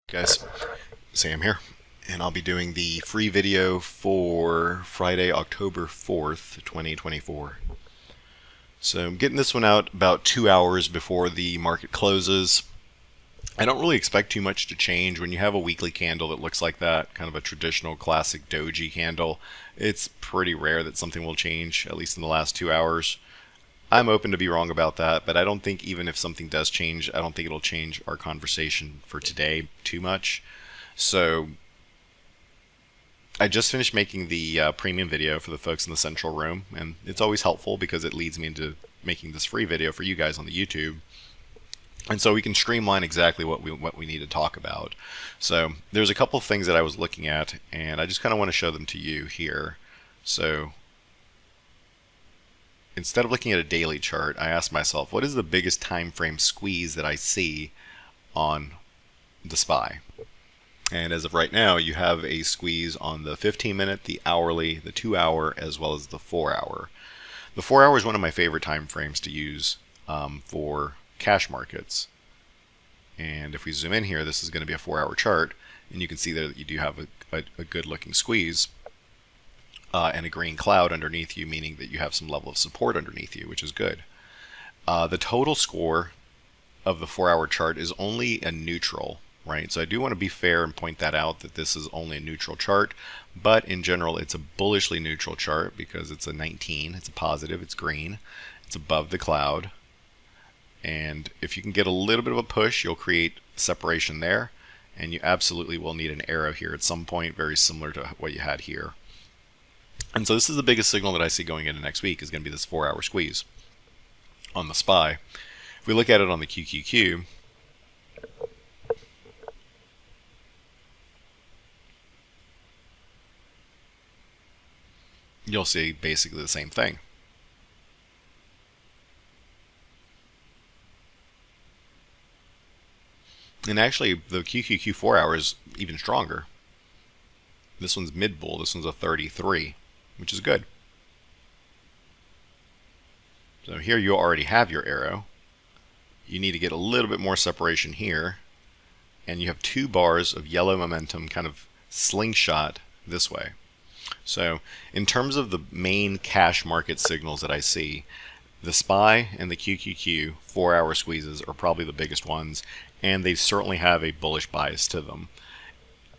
Guys, Sam here, and I'll be doing the free video for Friday, October 4th, 2024. So I'm getting this one out about 2 hours before the market closes. I don't really expect too much to change when you have a weekly candle that looks like that, kind of a traditional classic doji candle. It's pretty rare that something will change, at least in the last 2 hours. I'm open to be wrong about that, but I don't think even if something does change, I don't think it'll change our conversation for today too much. So I just finished making the premium video for the folks in the central room, and it's always helpful because it leads me into making this free video for you guys on the YouTube. And so we can streamline exactly what we need to talk about. So there's a couple of things that I was looking at, and I just kind of want to show them to you here. So instead of looking at a daily chart, I asked myself, what is the biggest time frame squeeze that I see on the SPY? And as of right now, you have a squeeze on the 15-minute, the hourly, the 2-hour, as well as the 4-hour. The 4-hour is one of my favorite time frames to use for cash markets. And if we zoom in here, this is going to be a 4-hour chart, and you can see there that you do have a good-looking squeeze and a green cloud underneath you, meaning that you have some level of support underneath you, which is good. The total score of the 4-hour chart is only a neutral. Right, so I do want to be fair and point that out, that this is only a neutral chart, but in general it's a bullishly neutral chart because it's a 19, it's a positive, it's green, it's above the cloud, and if you can get a little bit of a push, you'll create separation there, and you absolutely will need an arrow here at some point, very similar to what you had here. And so this is the biggest signal that I see going into next week, is going to be this 4-hour squeeze on the SPY. If we look at it on the QQQ, you'll see basically the same thing. And actually, the QQQ 4-hour is even stronger. This one's mid-bull, this one's a 33, which is good. So here you already have your arrow. You need to get a little bit more separation here, and you have 2 bars of yellow momentum kind of slingshot this way. So in terms of the main cash market signals that I see, the SPY and the QQQ 4-hour squeezes are probably the biggest ones, and they certainly have a bullish bias to them.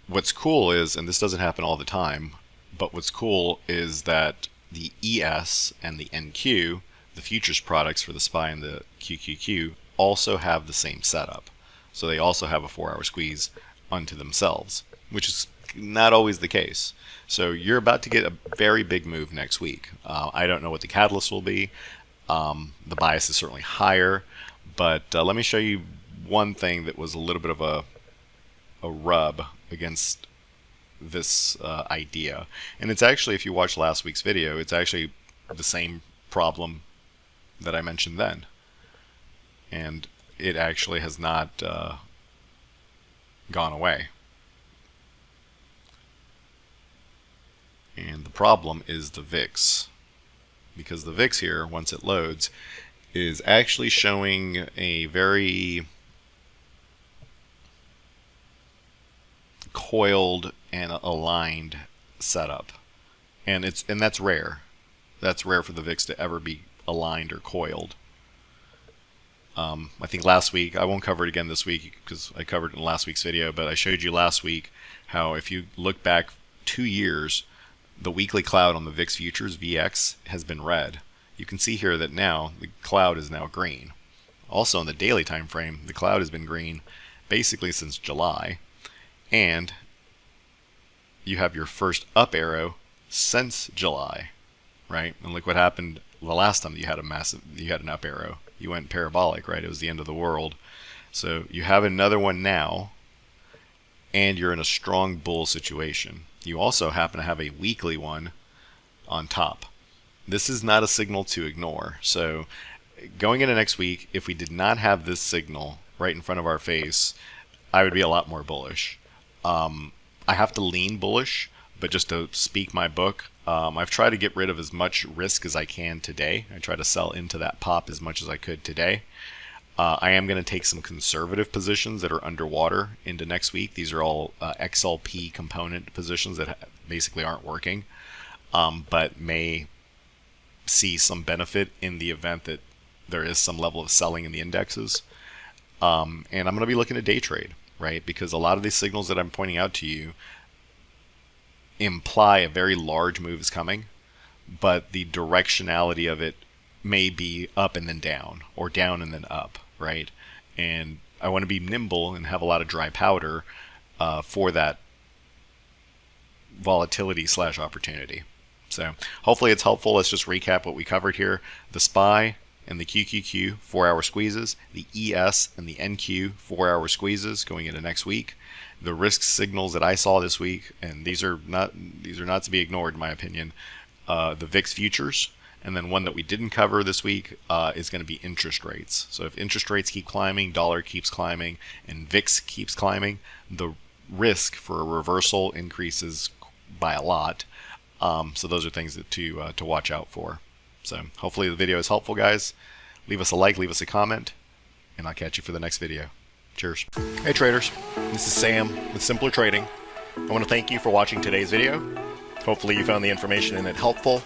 What's cool is, and this doesn't happen all the time, but what's cool is that the ES and the NQ, the futures products for the SPY and the QQQ, also have the same setup. So they also have a 4-hour squeeze unto themselves, which is not always the case. So you're about to get a very big move next week. I don't know what the catalyst will be. The bias is certainly higher, but let me show you one thing that was a little bit of a rub against this idea. And it's actually, if you watch last week's video, it's actually the same problem that I mentioned then. And it actually has not gone away. And the problem is the VIX, because the VIX here, once it loads, is actually showing a very coiled and aligned setup, and that's rare. That's rare for the VIX to ever be aligned or coiled. I think last week, I won't cover it again this week because I covered it in last week's video, but I showed you last week how if you look back 2 years, the weekly cloud on the VIX futures, VX, has been red. You can see here that now the cloud is now green. Also in the daily time frame, the cloud has been green basically since July, and you have your first up arrow since July, right? And look what happened the last time you had an up arrow. You went parabolic, right? It was the end of the world. So you have another one now, and you're in a strong bull situation. You also happen to have a weekly one on top. This is not a signal to ignore. So going into next week, if we did not have this signal right in front of our face, I would be a lot more bullish. I have to lean bullish, but just to speak my book, I've tried to get rid of as much risk as I can today. I try to sell into that pop as much as I could today. I am going to take some conservative positions that are underwater into next week. These are all XLP component positions that basically aren't working, but may see some benefit in the event that there is some level of selling in the indexes. And I'm going to be looking to day trade, right? Because a lot of these signals that I'm pointing out to you imply a very large move is coming, but the directionality of it may be up and then down, or down and then up, right? And I want to be nimble and have a lot of dry powder for that volatility / opportunity. So hopefully it's helpful. Let's just recap what we covered here. The SPY and the QQQ 4-hour squeezes, the ES and the NQ 4-hour squeezes going into next week. The risk signals that I saw this week, and these are not to be ignored in my opinion, the VIX futures, and then one that we didn't cover this week is going to be interest rates. So if interest rates keep climbing, dollar keeps climbing, and VIX keeps climbing, the risk for a reversal increases by a lot. So those are things that to watch out for. So hopefully the video is helpful, guys. Leave us a like, leave us a comment, and I'll catch you for the next video. Cheers. Hey traders, this is Sam with Simpler Trading. I want to thank you for watching today's video. Hopefully you found the information in it helpful.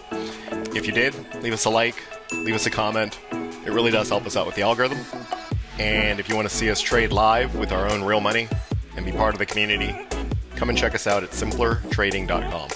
If you did, leave us a like, leave us a comment. It really does help us out with the algorithm. And if you want to see us trade live with our own real money and be part of the community, come and check us out at simplertrading.com.